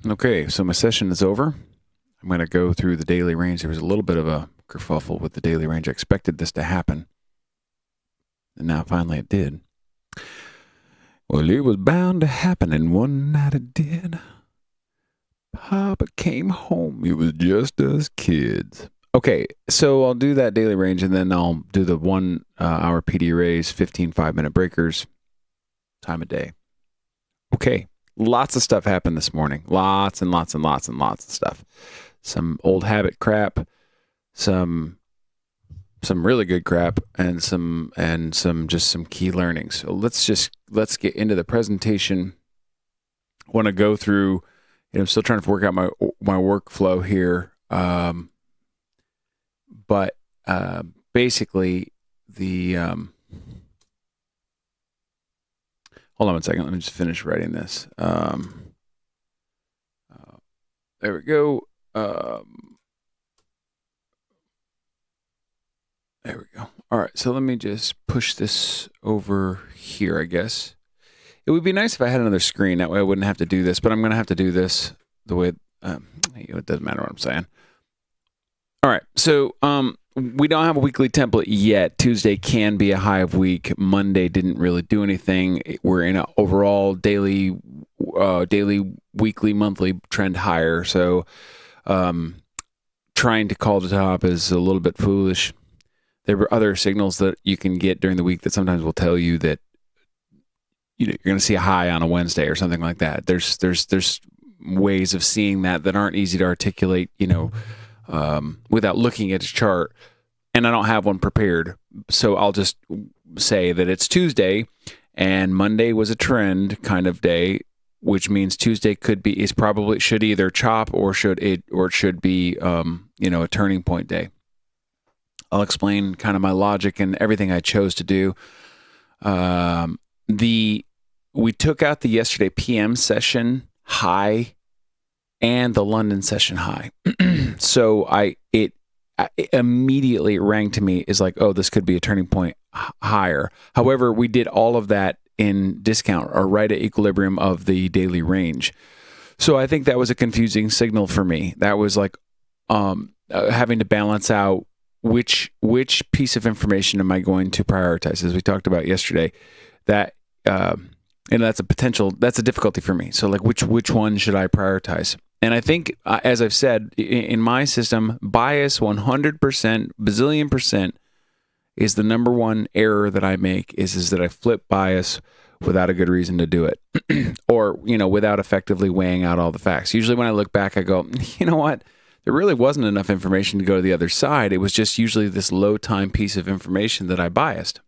Okay, so my session is over. I'm going to go through the daily range. There was a little bit of a kerfuffle with the daily range. I expected this to happen, and now finally it did. Well, it was bound to happen, and one night it did. Papa came home. It was just us kids. Okay, so I'll do that daily range, and then I'll do the 1 hour PD arrays, 15 5-minute breakers, time of day. Okay, lots of stuff happened this morning. Lots and lots and lots and lots of stuff. Some old habit crap, some really good crap, and some just some key learnings. So let's get into the presentation. I want to go through. I'm still trying to work out my workflow here, but basically the hold on one second. Let me just finish writing this. There we go. There we go. All right. So let me just push this over here, I guess. It would be nice if I had another screen. That way I wouldn't have to do this, but I'm going to have to do this the way, it doesn't matter what I'm saying. All right. So we don't have a weekly template yet. Tuesday can be a high of week. Monday didn't really do anything. We're in an overall daily, weekly, monthly trend higher. So trying to call the top is a little bit foolish. There were other signals that you can get during the week that sometimes will tell you that you're going to see a high on a Wednesday or something like that. There's ways of seeing that aren't easy to articulate, without looking at a chart. And I don't have one prepared, so I'll just say that it's Tuesday, and Monday was a trend kind of day, which means Tuesday should either chop or it should be a turning point day. I'll explain kind of my logic and everything I chose to do. We took out the yesterday PM session high and the London session high. So it immediately rang to me is like, oh, this could be a turning point higher. However, we did all of that in discount or right at equilibrium of the daily range. So I think that was a confusing signal for me. That was like having to balance out which piece of information am I going to prioritize, as we talked about yesterday. That and that's a difficulty for me. So like which one should I prioritize? And I think, as I've said, in my system, bias 100%, bazillion percent is the number one error that I make is that I flip bias without a good reason to do it, or without effectively weighing out all the facts. Usually when I look back, I go, you know what? There really wasn't enough information to go to the other side. It was just usually this low time piece of information that I biased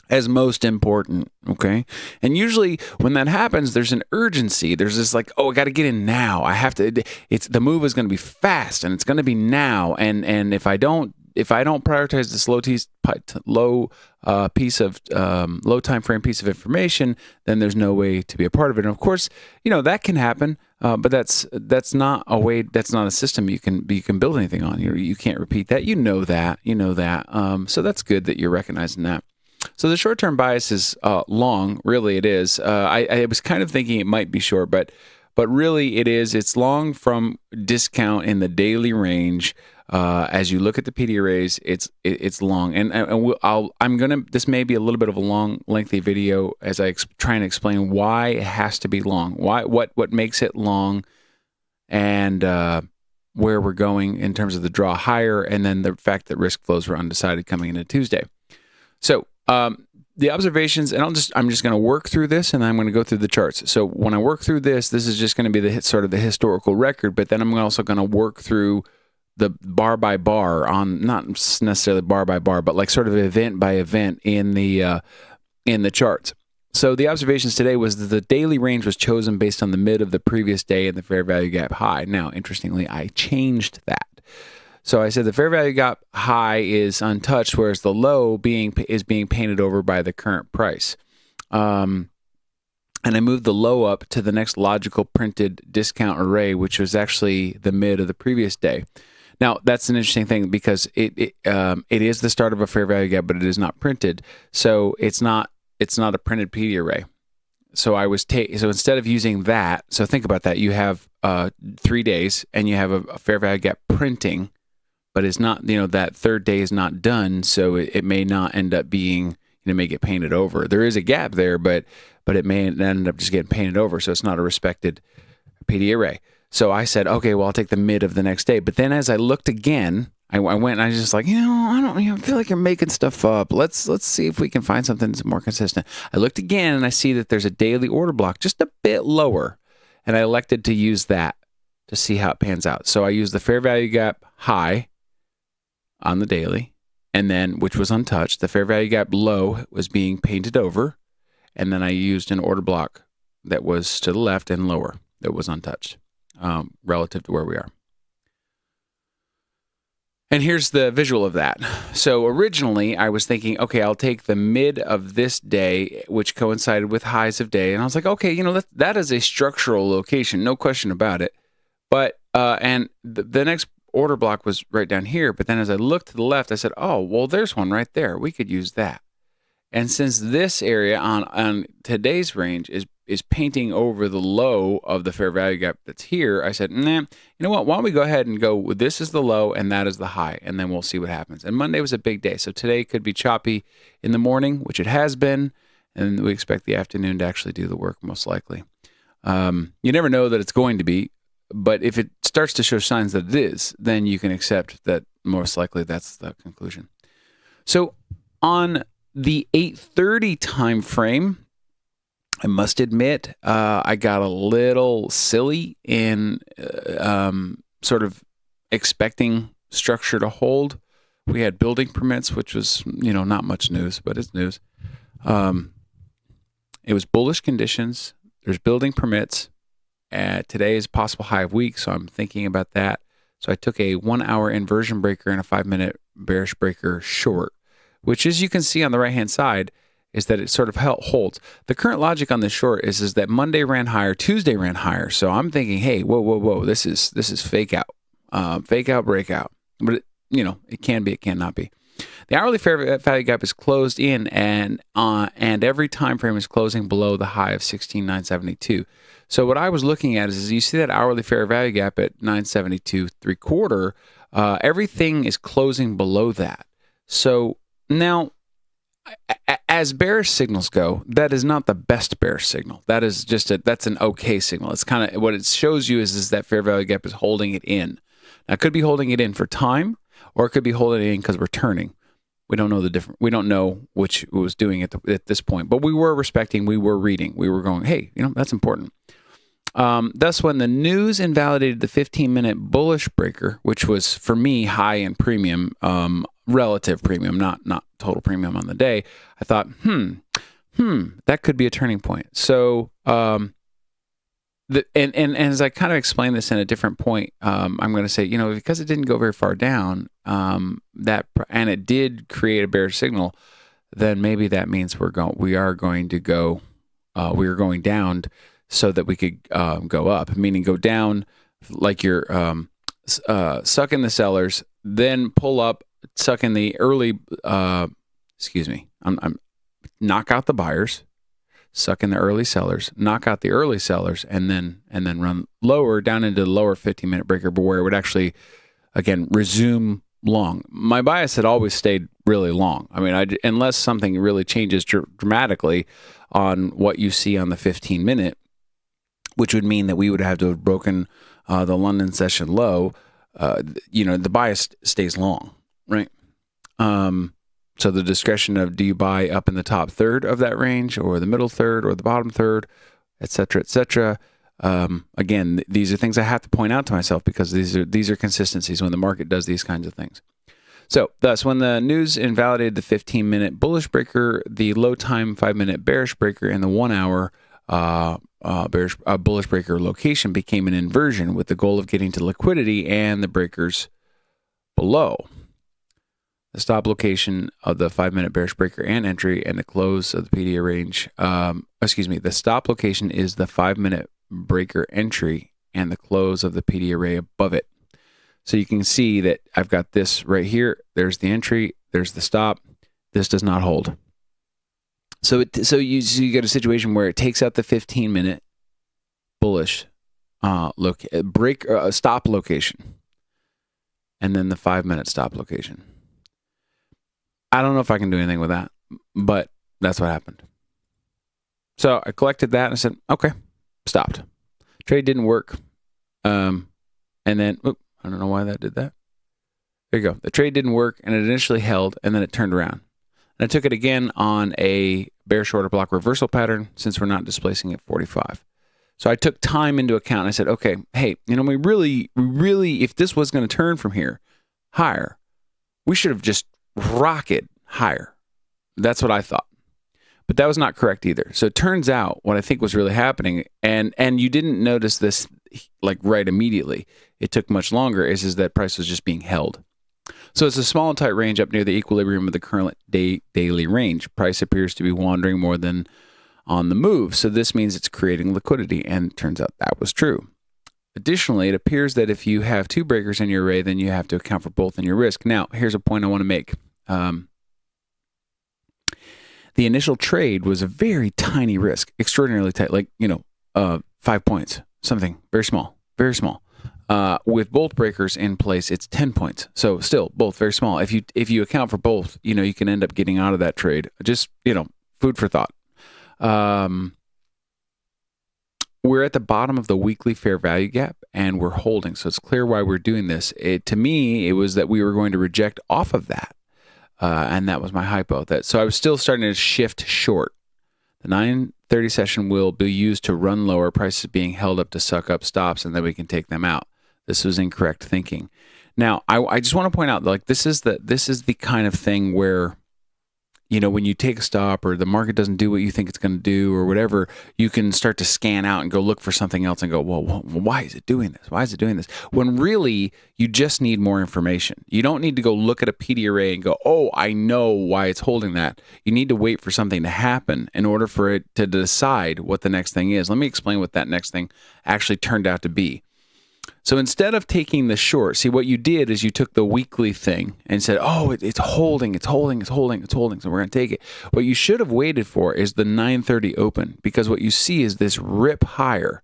as most important, okay? And usually when that happens, there's an urgency. There's this like, oh, I got to get in now. I have to. The move is going to be fast, and it's going to be now. And if I don't prioritize this low time frame piece of information, then there's no way to be a part of it. And of course, that can happen. But that's not a way. That's not a system you can build anything on. You can't repeat that. You know that. So that's good that you're recognizing that. So the short-term bias is long. Really, it is. I was kind of thinking it might be short, but really it is. It's long from discount in the daily range. As you look at the PD arrays, it's long, and this may be a little bit of a long, lengthy video as I try and explain why it has to be long, what makes it long, and where we're going in terms of the draw higher, and then the fact that risk flows were undecided coming into Tuesday. So the observations, and I'm just going to work through this, and then I'm going to go through the charts. So when I work through this is just going to be the sort of the historical record, but then I'm also going to work through the bar by bar on, not necessarily bar by bar, but like sort of event by event in the charts. So the observations today was that the daily range was chosen based on the mid of the previous day and the fair value gap high. Now, interestingly, I changed that. So I said the fair value gap high is untouched, whereas the low is being painted over by the current price. And I moved the low up to the next logical printed discount array, which was actually the mid of the previous day. Now, that's an interesting thing because it is the start of a fair value gap, but it is not printed. So it's not a printed PD array. So I was so instead of using that, so think about that. You have 3 days, and you have a fair value gap printing, but it's not, that third day is not done, so it may not end up being, may get painted over. There is a gap there, but it may end up just getting painted over, so it's not a respected PD array. So I said, okay, well, I'll take the mid of the next day. But then as I looked again, I went and I was just like, I feel like you're making stuff up. Let's see if we can find something that's more consistent. I looked again and I see that there's a daily order block just a bit lower, and I elected to use that to see how it pans out. So I used the fair value gap high on the daily, and then, which was untouched. The fair value gap low was being painted over, and then I used an order block that was to the left and lower that was untouched relative to where we are. And here's the visual of that. So originally I was thinking, okay, I'll take the mid of this day, which coincided with highs of day. And I was like, okay, that is a structural location, no question about it. But, and the next order block was right down here. But then as I looked to the left, I said, oh, well, there's one right there. We could use that. And since this area on today's range is painting over the low of the fair value gap that's here, I said, nah, you know what? Why don't we go ahead and go, this is the low and that is the high, and then we'll see what happens. And Monday was a big day. So today could be choppy in the morning, which it has been, and we expect the afternoon to actually do the work most likely. You never know that it's going to be, but if it starts to show signs that it is, then you can accept that most likely that's the conclusion. So on the 8:30 time frame, I must admit, I got a little silly in sort of expecting structure to hold. We had building permits, which was, not much news, but it's news. It was bullish conditions. There's building permits. Today is possible high of week, so I'm thinking about that. So I took a 1 hour inversion breaker and a 5-minute bearish breaker short, which, as you can see on the right-hand side, is that it sort of holds. The current logic on this short is that Monday ran higher, Tuesday ran higher. So I'm thinking, hey, whoa, this is fake out, fake out, breakout. But it can be, it cannot be. The hourly fair value gap is closed in, and every time frame is closing below the high of 16,972. So what I was looking at is you see that hourly fair value gap at 972.75. Everything is closing below that. So now, as bearish signals go, that is not the best bearish signal. That is that's an okay signal. It's kind of what it shows you is that fair value gap is holding it in. Now, it could be holding it in for time, or it could be holding it in because we're turning. We don't know the difference. We don't know which it was doing at this point. But we were respecting. We were reading. We were going, hey, that's important. Thus, when the news invalidated the 15-minute bullish breaker, which was for me high in premium, relative premium, not total premium on the day, I thought, that could be a turning point. So, and as I kind of explain this in a different point, I'm going to say, because it didn't go very far down, and it did create a bearish signal, then maybe that means we are going down so that we could go up, meaning go down like you're sucking the sellers, then pull up, suck in the early, I'm knock out the buyers, suck in the early sellers, knock out the early sellers, and then run lower down into the lower 15-minute breaker, but where it would actually, again, resume long. My bias had always stayed really long. I mean, unless something really changes dramatically on what you see on the 15-minute, which would mean that we would have to have broken the London session low, the bias stays long, right? So the discretion of, do you buy up in the top third of that range, or the middle third, or the bottom third, et cetera, et cetera. Again, these are things I have to point out to myself, because these are consistencies when the market does these kinds of things. So thus, when the news invalidated the 15-minute bullish breaker, the low time 5-minute bearish breaker, and the 1 hour bullish breaker location became an inversion, with the goal of getting to liquidity and the breakers below. The stop location of the 5-minute bearish breaker and entry, and the close of the PDA range. The stop location is the 5-minute breaker entry and the close of the PDA array above it. So you can see that I've got this right here. There's the entry. There's the stop. This does not hold. So you get a situation where it takes out the 15-minute bullish stop location, and then the 5-minute stop location. I don't know if I can do anything with that, but that's what happened. So I collected that and I said, okay, stopped. Trade didn't work. And then, I don't know why that did that. There you go. The trade didn't work and it initially held and then it turned around. And I took it again on a bear shorter block reversal pattern since we're not displacing at 45. So I took time into account and I said, okay, hey, we really, if this was going to turn from here higher, we should have just rocketed higher. That's what I thought. But that was not correct either. So it turns out what I think was really happening, and you didn't notice this like right immediately, it took much longer, is that price was just being held. So it's a small and tight range up near the equilibrium of the current daily range. Price appears to be wandering more than on the move. So this means it's creating liquidity, and it turns out that was true. Additionally, it appears that if you have two breakers in your array, then you have to account for both in your risk. Now, here's a point I want to make. The initial trade was a very tiny risk, extraordinarily tight, like 5 points, something very small, very small. With both breakers in place, it's 10 points. So still, both very small. If you account for both, you can end up getting out of that trade. Just food for thought. We're at the bottom of the weekly fair value gap, and we're holding. So it's clear why we're doing this. To me, it was that we were going to reject off of that. And that was my hypo. So I was still starting to shift short. The 9:30 session will be used to run lower, prices being held up to suck up stops, and then we can take them out. This was incorrect thinking. Now, I just want to point out, like, this is the kind of thing where, when you take a stop or the market doesn't do what you think it's going to do or whatever, you can start to scan out and go look for something else and go, well, why is it doing this? Why is it doing this? When really, you just need more information. You don't need to go look at a PD array and go, oh, I know why it's holding that. You need to wait for something to happen in order for it to decide what the next thing is. Let me explain what that next thing actually turned out to be. So instead of taking the short, see what you did is you took the weekly thing and said, oh, it's holding, so we're going to take it. What you should have waited for is the 9:30 open, because what you see is this rip higher,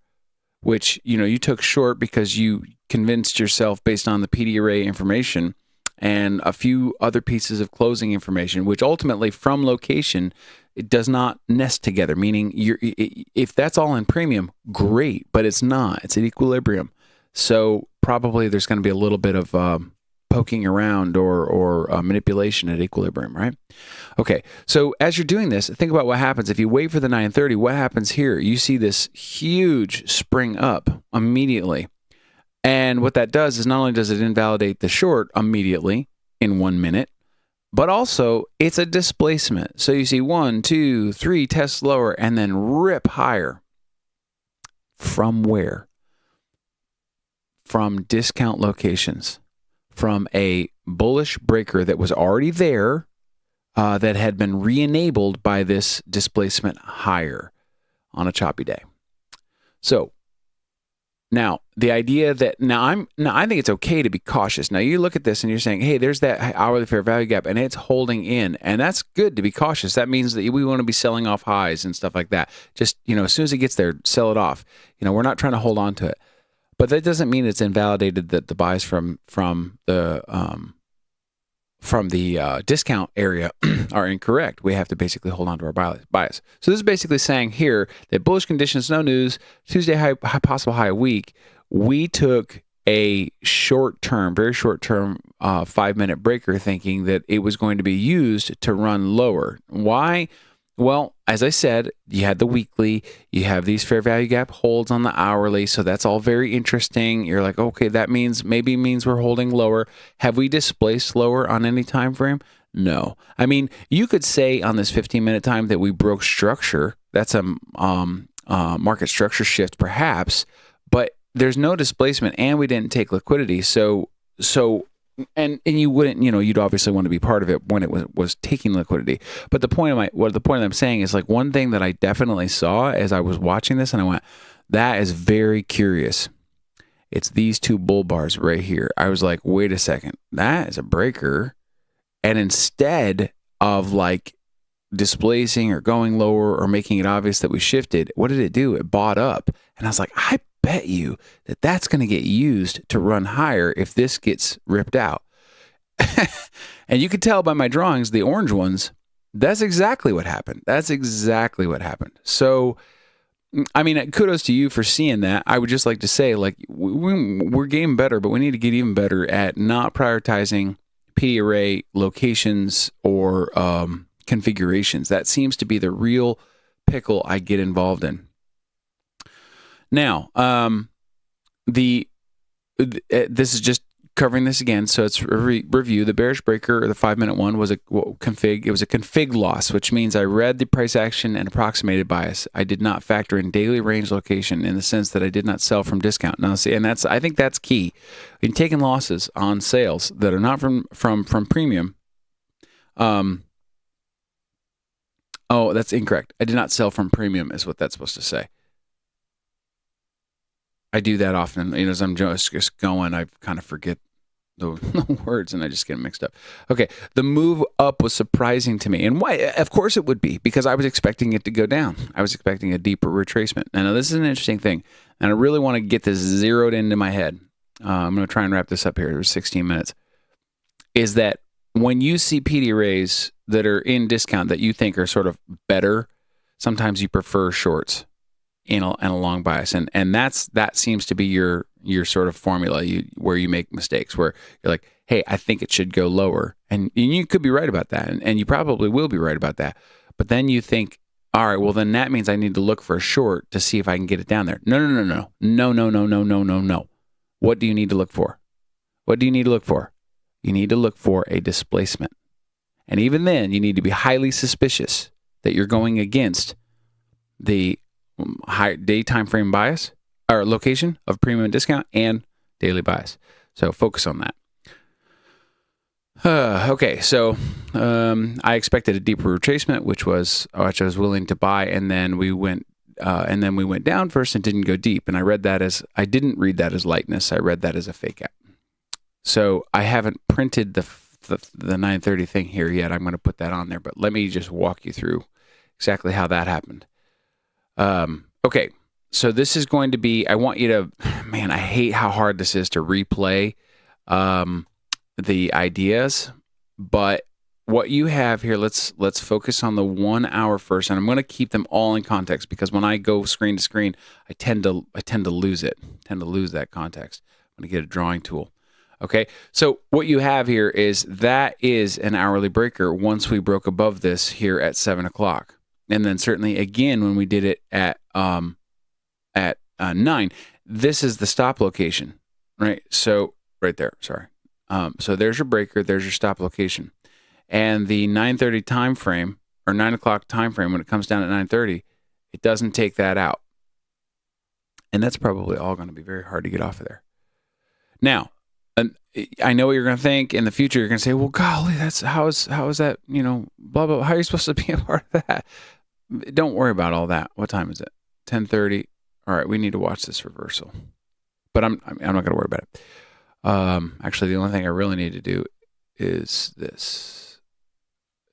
which, you took short because you convinced yourself based on the PD array information and a few other pieces of closing information, which ultimately from location, it does not nest together, meaning if that's all in premium, great, but it's not. It's at equilibrium. So probably there's going to be a little bit of poking around or manipulation at equilibrium, right? Okay, so as you're doing this, think about what happens. If you wait for the 9:30, what happens here? You see this huge spring up immediately. And what that does is not only does it invalidate the short immediately in 1 minute, but also it's a displacement. So you see 1, 2, 3 tests lower and then rip higher. From where? From discount locations, from a bullish breaker that was already there, that had been re-enabled by this displacement higher on a choppy day. So now the idea that I think it's okay to be cautious. Now you look at this and you're saying, hey, there's that hourly fair value gap and it's holding in, and that's good to be cautious. That means that we want to be selling off highs and stuff like that. Just as soon as it gets there, sell it off. We're not trying to hold on to it. But that doesn't mean it's invalidated that the buys from the discount area are incorrect. We have to basically hold on to our bias. So this is basically saying here that bullish conditions, no news, Tuesday high possible high week. We took a very short term 5-minute breaker, thinking that it was going to be used to run lower. Why? Well, as I said, you had the weekly, you have these fair value gap holds on the hourly, so that's all very interesting. You're like, okay, that means we're holding lower. Have we displaced lower on any time frame? No. I mean, you could say on this 15-minute time that we broke structure. That's a market structure shift, perhaps, but there's no displacement, and we didn't take liquidity. So. And you wouldn't, you'd obviously want to be part of it when it was taking liquidity. But the point I'm saying is, like, one thing that I definitely saw as I was watching this, and I went, that is very curious. It's these two bull bars right here. I was like, wait a second, that is a breaker. And instead of like displacing or going lower or making it obvious that we shifted, what did it do? It bought up. And I was like, I bet you that that's going to get used to run higher if this gets ripped out. And you could tell by my drawings, the orange ones, that's exactly what happened. That's exactly what happened. So, I mean, kudos to you for seeing that. I would just like to say, like, we're getting better, but we need to get even better at not prioritizing PD array locations or configurations. That seems to be the real pickle I get involved in. Now, this is just covering this again, so it's review. The bearish breaker, or the 5-minute one, was a config. It was a config loss, which means I read the price action and approximated bias. I did not factor in daily range location in the sense that I did not sell from discount. Now, see, and I think that's key in taking losses on sales that are not from premium. Oh, that's incorrect. I did not sell from premium, is what that's supposed to say. I do that often. As I'm just going, I kind of forget the words and I just get them mixed up. Okay, the move up was surprising to me. And why? Of course it would be, because I was expecting it to go down. I was expecting a deeper retracement. Now, this is an interesting thing, and I really want to get this zeroed into my head. I'm going to try and wrap this up here. There's 16 minutes. Is that when you see PD arrays that are in discount that you think are sort of better, sometimes you prefer shorts in a long bias, and that seems to be your sort of formula where you make mistakes, where you're like, hey, I think it should go lower, and you could be right about that, and you probably will be right about that, but then you think, all right, well then that means I need to look for a short to see if I can get it down there. No. What do you need to look for? What do you need to look for? You need to look for a displacement, and even then you need to be highly suspicious that you're going against the high day time frame bias or location of premium and discount and daily bias. So focus on that. Okay, so I expected a deeper retracement, which I was willing to buy, and then we went down first and didn't go deep. And I didn't read that as lightness. I read that as a fake out. So I haven't printed the 930 thing here yet. I'm going to put that on there, but let me just walk you through exactly how that happened. Okay, so this is going to be, I want you to, man, I hate how hard this is to replay the ideas, but what you have here, let's focus on the 1 hour first, and I'm going to keep them all in context, because when I go screen to screen, I tend to lose that context. I'm going to get a drawing tool. Okay, so what you have here is an hourly breaker once we broke above this here at 7 o'clock. And then certainly again when we did it at 9, this is the stop location, right? So right there, sorry. So there's your breaker, there's your stop location, and the 9:30 time frame, or 9 o'clock time frame, when it comes down at 9:30, it doesn't take that out, and that's probably all going to be very hard to get off of there. Now, I know what you're going to think in the future. You're going to say, "Well, golly, that's how is that? Blah blah. How are you supposed to be a part of that?" Don't worry about all that. What time is it? 10:30. All right, we need to watch this reversal, but I'm not going to worry about it. Actually, the only thing I really need to do is this.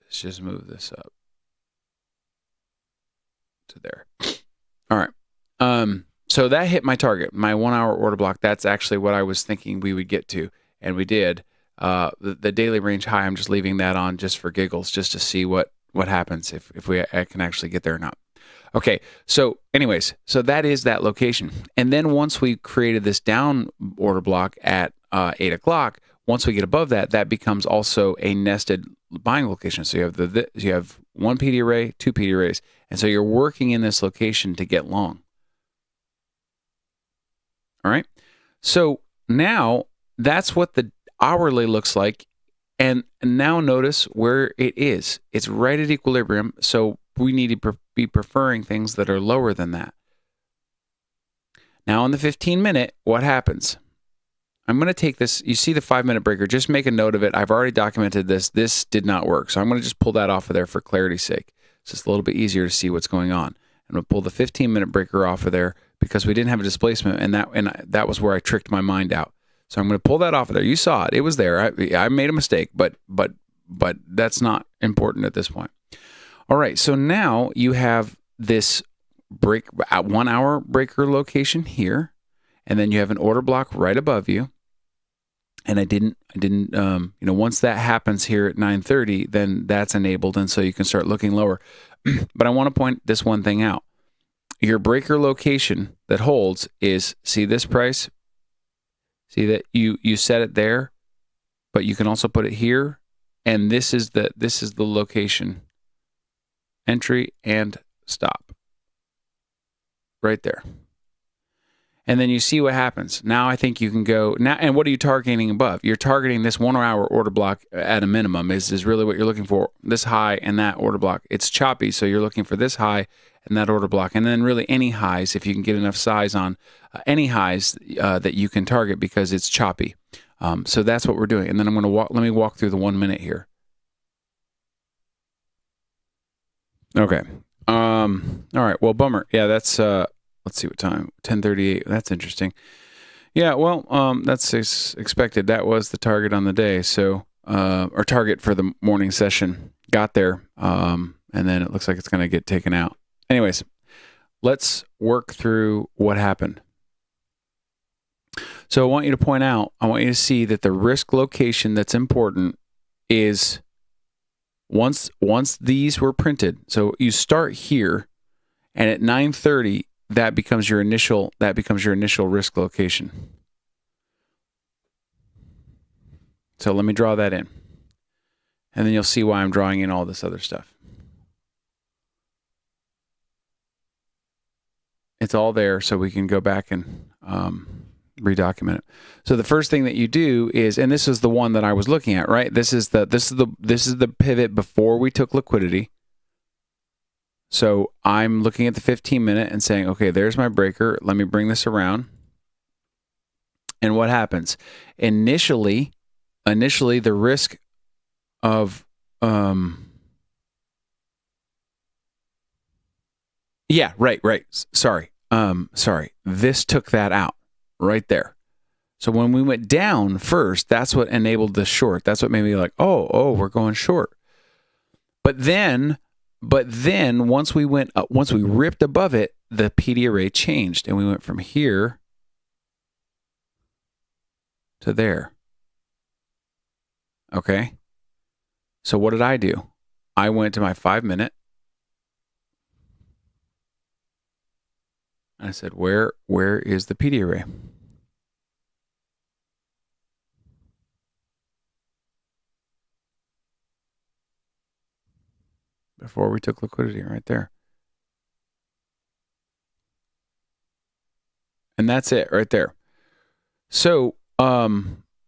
Let's just move this up to there. All right. So that hit my target, my 1 hour order block. That's actually what I was thinking we would get to, and we did. The daily range high, I'm just leaving that on just for giggles, just to see what happens if I can actually get there or not. Okay, so anyways, so that is that location. And then once we created this down order block at 8 o'clock, once we get above that, that becomes also a nested buying location. So you have one PD array, two PD arrays, and so you're working in this location to get long. All right, so now that's what the hourly looks like. And now notice where it is. It's right at equilibrium, so we need to be preferring things that are lower than that. Now on the 15-minute, what happens? I'm going to take this. You see the 5-minute breaker. Just make a note of it. I've already documented this. This did not work, so I'm going to just pull that off of there for clarity's sake. It's just a little bit easier to see what's going on. I'm going to pull the 15-minute breaker off of there because we didn't have a displacement, and that was where I tricked my mind out. So I'm going to pull that off of there. You saw it. It was there. I made a mistake, but that's not important at this point. All right, so now you have this break at 1 hour breaker location here, and then you have an order block right above you. And I didn't, once that happens here at 9:30, then that's enabled, and so you can start looking lower. But I want to point this one thing out. Your breaker location that holds is, see this price? See that you set it there, but you can also put it here, and this is the location. Entry and stop. Right there. And then you see what happens. Now I think you can go now. And what are you targeting above? You're targeting this 1 hour order block at a minimum is really what you're looking for. This high and that order block. It's choppy, so you're looking for this high and that order block. And then really any highs, if you can get enough size on any highs that you can target, because it's choppy. So that's what we're doing. And then I'm going to let me walk through the 1 minute here. Okay. All right. Well, bummer. Yeah, that's let's see what time. 10:38. That's interesting. Yeah, well, that's expected. That was the target on the day. So, or target for the morning session. Got there, and then it looks like it's going to get taken out. Anyways, let's work through what happened. So I want you to see that the risk location that's important is once these were printed. So you start here, and at 9:30, that becomes your initial risk location. So let me draw that in. And then you'll see why I'm drawing in all this other stuff. It's all there, so we can go back and redocument it. So the first thing that you do is, and this is the one that I was looking at, right? This is the pivot before we took liquidity. So I'm looking at the 15-minute and saying, okay, there's my breaker. Let me bring this around. And what happens? Initially, the risk of Sorry. This took that out right there. So when we went down first, that's what enabled the short. That's what made me like, oh, we're going short. But then once we went up, once we ripped above it, the PD array changed, and we went from here to there. Okay. So what did I do? I went to my 5-minute. I said, where is the PD array? Before we took liquidity, right there. And that's it right there. So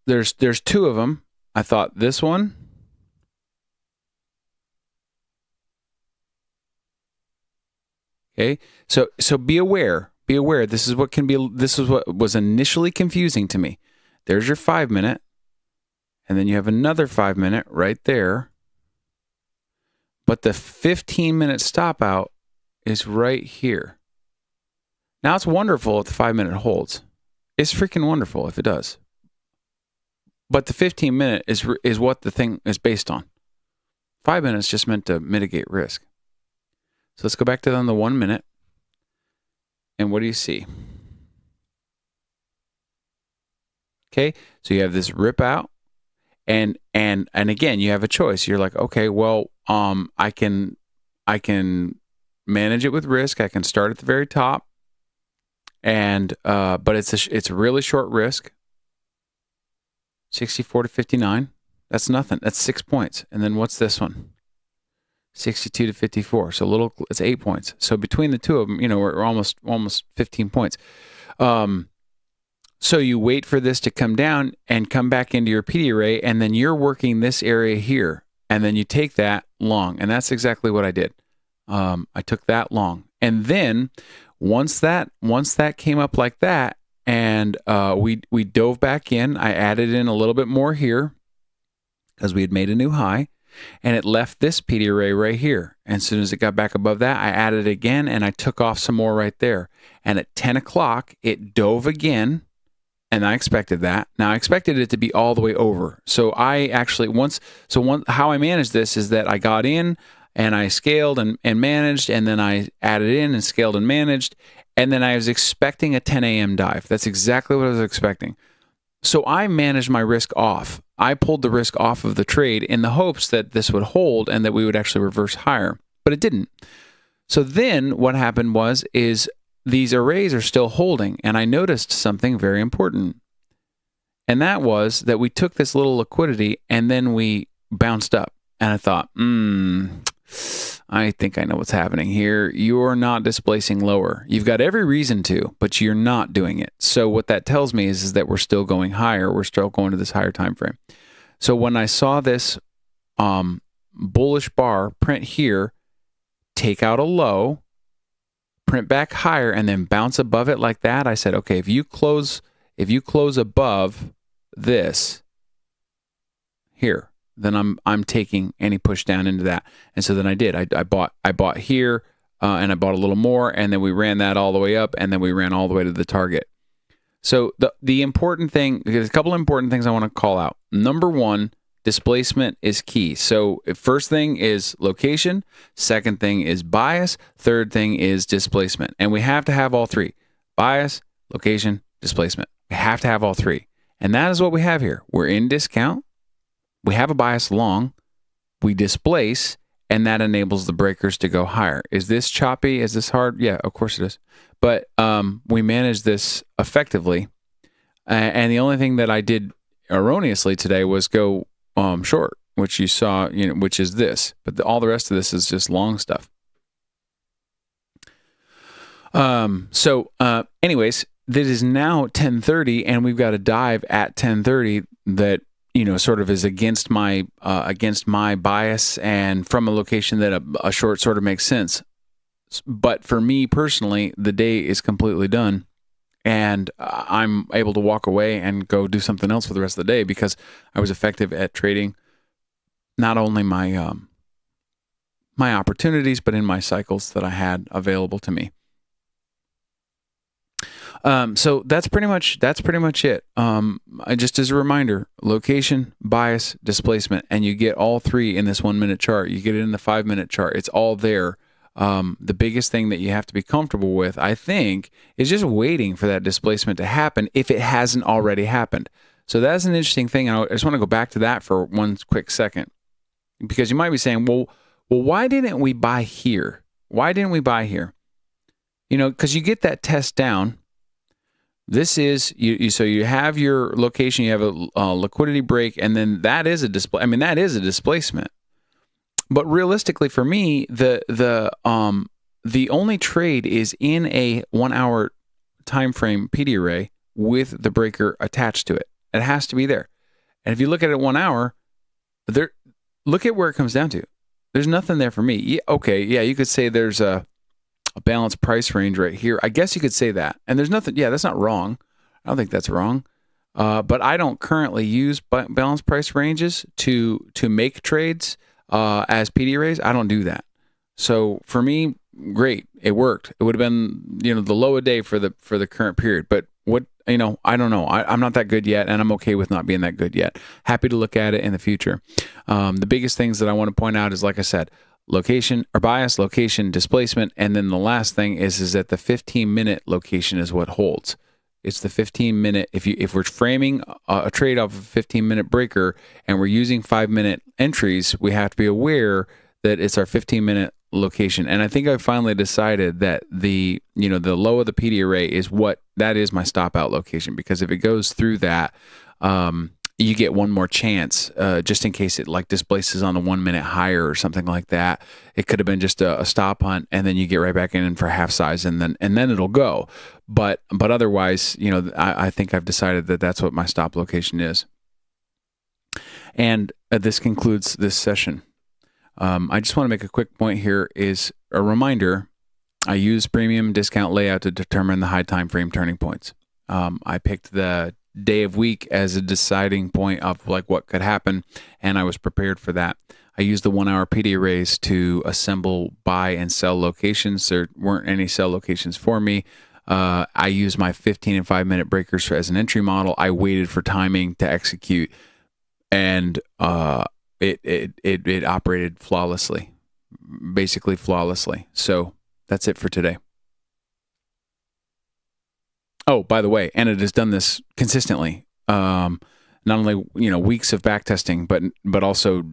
there's two of them. I thought this one. Okay. So be aware. This is what was initially confusing to me. There's your 5-minute, and then you have another 5-minute right there. But the 15-minute stop out is right here. Now it's wonderful if the 5-minute holds. It's freaking wonderful if it does. But the 15-minute is what the thing is based on. 5 minutes just meant to mitigate risk. So let's go back to the 1 minute. And what do you see? Okay, so you have this rip out, and again, you have a choice. You're like, okay, well, I can manage it with risk. I can start at the very top, and but it's a really short risk. 64 to 59. That's nothing. That's 6 points. And then what's this one? 62 to 54. So it's 8 points. So between the two of them, we're almost 15 points. So you wait for this to come down and come back into your PD array, and then you're working this area here, and then you take that long, and that's exactly what I did. I took that long, and then once that came up like that, and we dove back in, I added in a little bit more here because we had made a new high, and it left this PD array right here. And as soon as it got back above that, I added it again, and I took off some more right there. And at 10 o'clock, it dove again. And I expected that. Now I expected it to be all the way over. So I actually how I managed this is that I got in and I scaled and managed, and then I added in and scaled and managed, and then I was expecting a 10 a.m. dive. That's exactly what I was expecting. So I managed my risk off. I pulled the risk off of the trade in the hopes that this would hold and that we would actually reverse higher, but it didn't. So then what happened is these arrays are still holding, and I noticed something very important. And that was that we took this little liquidity and then we bounced up. And I thought, I think I know what's happening here. You're not displacing lower. You've got every reason to, but you're not doing it. So what that tells me is that we're still going higher. We're still going to this higher time frame. So when I saw this bullish bar print here, take out a low, print back higher, and then bounce above it like that, I said, okay, if you close above this here, then I'm taking any push down into that. And so then I did. I bought here, and I bought a little more, and then we ran that all the way up, and then we ran all the way to the target. So the important thing, there's a couple of important things I want to call out. Number one, displacement is key. So first thing is location, second thing is bias, third thing is displacement. And we have to have all three: bias, location, displacement. We have to have all three. And that is what we have here. We're in discount. We have a bias long. We displace, and that enables the breakers to go higher. Is this choppy? Is this hard? Yeah, of course it is. But we managed this effectively. And the only thing that I did erroneously today was go short, which you saw, which is this. But all the rest of this is just long stuff. Anyways, this is now 10:30, and we've got a dive at 10:30 that sort of is against my bias and from a location that a short sort of makes sense. But for me personally, the day is completely done, and I'm able to walk away and go do something else for the rest of the day because I was effective at trading not only my my opportunities, but in my cycles that I had available to me. So that's pretty much it. Just as a reminder, location, bias, displacement, and you get all three in this 1 minute chart. You get it in the 5 minute chart. It's all there. The biggest thing that you have to be comfortable with, I think, is just waiting for that displacement to happen if it hasn't already happened. So that's an interesting thing. I just want to go back to that for one quick second, because you might be saying, well, why didn't we buy here? Why didn't we buy here? Because you get that test down. This is so you have your location, you have a liquidity break, and then that is a display. I mean, that is a displacement. But realistically, for me, the only trade is in a 1 hour time frame PD array with the breaker attached to it. It has to be there. And if you look at it 1 hour, look at where it comes down to. There's nothing there for me. You could say there's a balanced price range right here. I guess you could say that. And there's nothing, that's not wrong. I don't think that's wrong. But I don't currently use balanced price ranges to make trades as PD arrays. I don't do that. So for me, great. It worked. It would have been, the low a day for the current period. But I don't know. I'm not that good yet, and I'm okay with not being that good yet. Happy to look at it in the future. The biggest things that I want to point out is, like I said, location or bias, location, displacement, and then the last thing is that the 15-minute location is what holds. It's the 15-minute. If we're framing a trade off of a 15-minute breaker and we're using 5-minute entries, we have to be aware that it's our 15-minute location. And I think I finally decided that the low of the PD array is my stop out location, because if it goes through that, you get one more chance, just in case it displaces on a 1 minute higher or something like that. It could have been just a stop hunt, and then you get right back in for half size, and then it'll go. But otherwise, I think I've decided that that's what my stop location is. And this concludes this session. I just want to make a quick point here. Is a reminder: I use premium discount layout to determine the high time frame turning points. I picked the day of week as a deciding point of what could happen, and I was prepared for that. I used the 1 hour PD arrays to assemble buy and sell locations. There weren't any sell locations for me. I used my 15 and 5 minute breakers as an entry model. I waited for timing to execute, and it operated flawlessly. basically flawlessly. So that's it for today. Oh, by the way, and it has done this consistently. Not only weeks of back testing, but also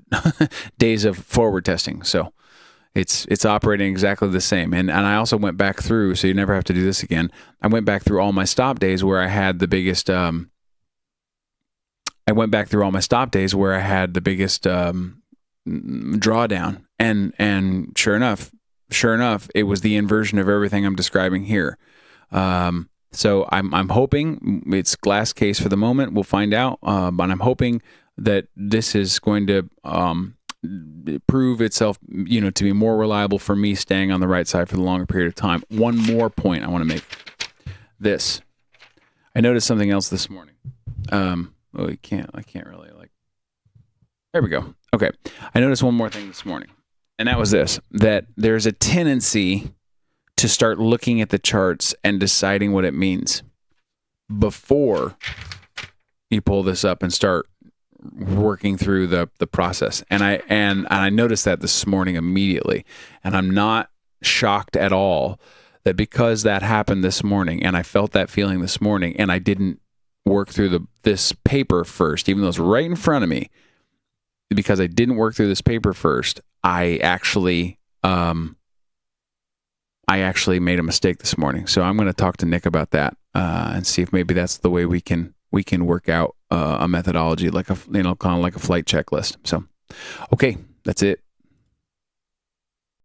days of forward testing. So it's operating exactly the same. And I also went back through, so you never have to do this again. I went back through all my stop days where I had the biggest. Drawdown, and sure enough, it was the inversion of everything I'm describing here. So I'm hoping it's glass case for the moment. We'll find out, but I'm hoping that this is going to prove itself, to be more reliable for me staying on the right side for the longer period of time. One more point I want to make. I noticed something else this morning. I can't really there we go. Okay. I noticed one more thing this morning, and that was that there's a tendency to start looking at the charts and deciding what it means before you pull this up and start working through the process. And I noticed that this morning immediately, and I'm not shocked at all that because that happened this morning and I felt that feeling this morning and I didn't work through this paper first, even though it's right in front of me. Because I didn't work through this paper first, I actually made a mistake this morning. So I'm going to talk to Nick about that and see if maybe that's the way we can work out a methodology, like kind of like a flight checklist. So, okay, that's it.